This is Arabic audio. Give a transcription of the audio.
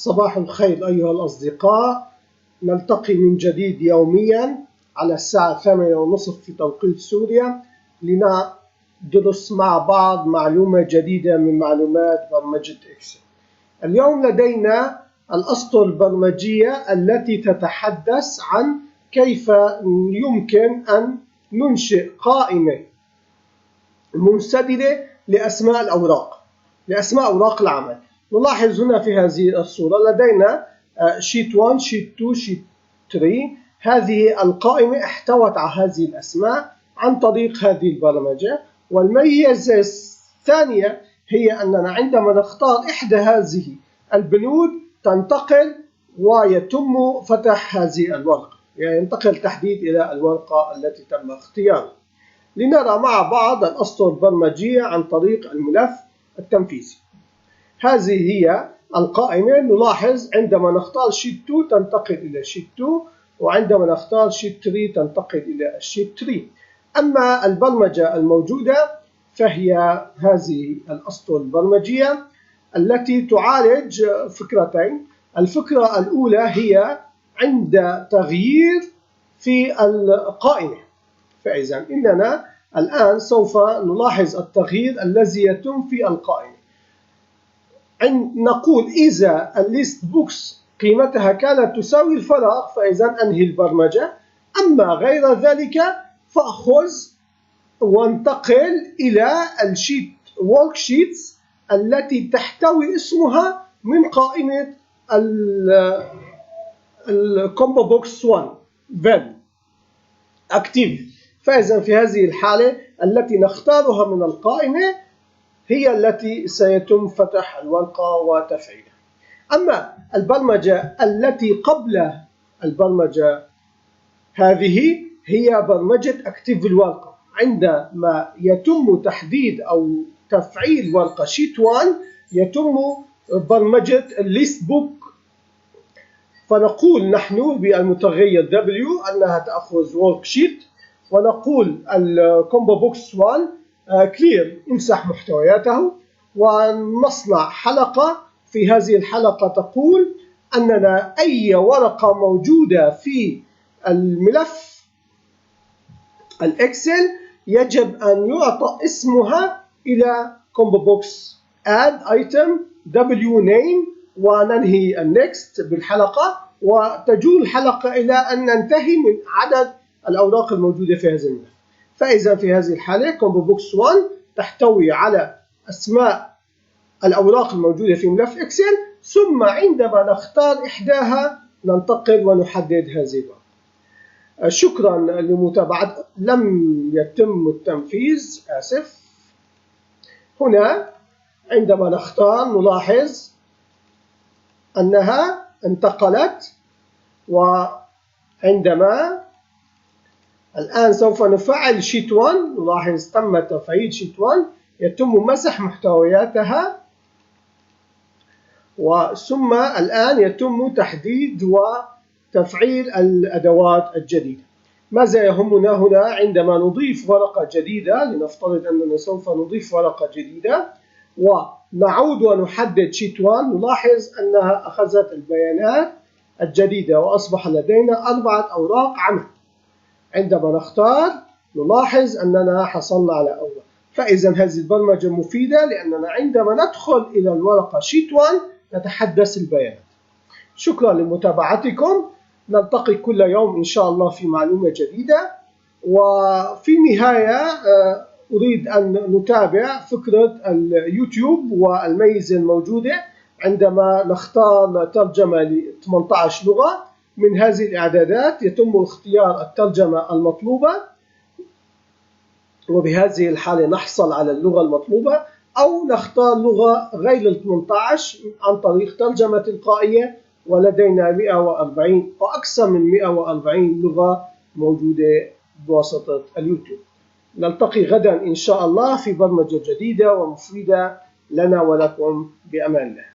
صباح الخير أيها الأصدقاء، نلتقي من جديد يوميا على الساعة 8:30 في توقيت سوريا لندرس مع بعض معلومة جديدة من معلومات برمجة إكسل. اليوم لدينا الأسطر البرمجية التي تتحدث عن كيف يمكن أن ننشئ قائمة منسدلة لأسماء أوراق العمل. نلاحظ هنا في هذه الصورة لدينا شيت 1 شيت 2 شيت 3. هذه القائمة احتوت على هذه الأسماء عن طريق هذه البرمجة. والميزة الثانية هي أننا عندما نختار إحدى هذه البنود تنتقل ويتم فتح هذه الورقة، يعني ينتقل تحديد إلى الورقة التي تم اختيارها. لنرى مع بعض الأسطر البرمجية عن طريق الملف التنفيذي. هذه هي القائمة. نلاحظ عندما نختار شيت 2 تنتقل إلى شيت 2، وعندما نختار شيت 3 تنتقل إلى الشيت 3. أما البرمجة الموجودة فهي هذه الأسطر البرمجية التي تعالج فكرتين. الفكرة الأولى هي عند تغيير في القائمة، فإذا إننا الآن سوف نلاحظ التغيير الذي يتم في القائمة. نقول إذا الليست بوكس قيمتها كانت تساوي الفراغ فإذا أنهي البرمجة، أما غير ذلك فأخذ وانتقل إلى الشيت ورك شيتس التي تحتوي اسمها من قائمة الكومبو بوكس 1 فيل أكتيف. فإذا في هذه الحالة التي نختارها من القائمة هي التي سيتم فتح الورقة وتفعيلها. أما البرمجة التي قبل البرمجة هذه هي برمجة أكتيف الورقة. عندما يتم تحديد أو تفعيل ورقة شيت 1 يتم برمجة الليست بوك. فنقول نحن بالمتغير W أنها تأخذ ورك شيت، ونقول الكومبو بوكس 1 كلير امسح محتوياته، ونصنع حلقة. في هذه الحلقة تقول أننا أي ورقة موجودة في الملف الإكسل يجب أن يعطى اسمها إلى كومبو بوكس add item W name، وننهي النكست بالحلقة، وتجول الحلقة إلى أن ننتهي من عدد الأوراق الموجودة في هذا الملف. فإذا في هذه الحالة كومبو بوكس 1 تحتوي على أسماء الأوراق الموجودة في ملف إكسل، ثم عندما نختار إحداها ننتقل ونحدد هذه الورقة. شكرا لمتابعة. لم يتم التنفيذ، آسف. هنا عندما نختار نلاحظ أنها انتقلت، وعندما الآن سوف نفعل شيت 1 نلاحظ تم تفعيل شيت 1، يتم مسح محتوياتها، وثم الآن يتم تحديد وتفعيل الأدوات الجديدة. ماذا يهمنا هنا عندما نضيف ورقة جديدة؟ لنفترض أننا سوف نضيف ورقة جديدة ونعود ونحدد شيت 1، نلاحظ أنها أخذت البيانات الجديدة وأصبح لدينا 4 أوراق عمل. عندما نختار نلاحظ أننا حصلنا على أوراق. فإذا هذه البرمجة مفيدة لأننا عندما ندخل إلى الورقة شيت 1 نتحدث البيانات. شكرا لمتابعتكم. نلتقي كل يوم إن شاء الله في معلومة جديدة. وفي النهاية أريد أن نتابع فكرة اليوتيوب والميزة الموجودة عندما نختار ترجمة ل 18 لغة. من هذه الإعدادات يتم اختيار الترجمة المطلوبة، وبهذه الحالة نحصل على اللغة المطلوبة، أو نختار لغة غير ال 18 عن طريق ترجمة تلقائية. ولدينا 140 وأكثر من 140 لغة موجودة بواسطة اليوتيوب. نلتقي غدا إن شاء الله في برمجة جديدة ومفيدة لنا ولكم بأمان الله.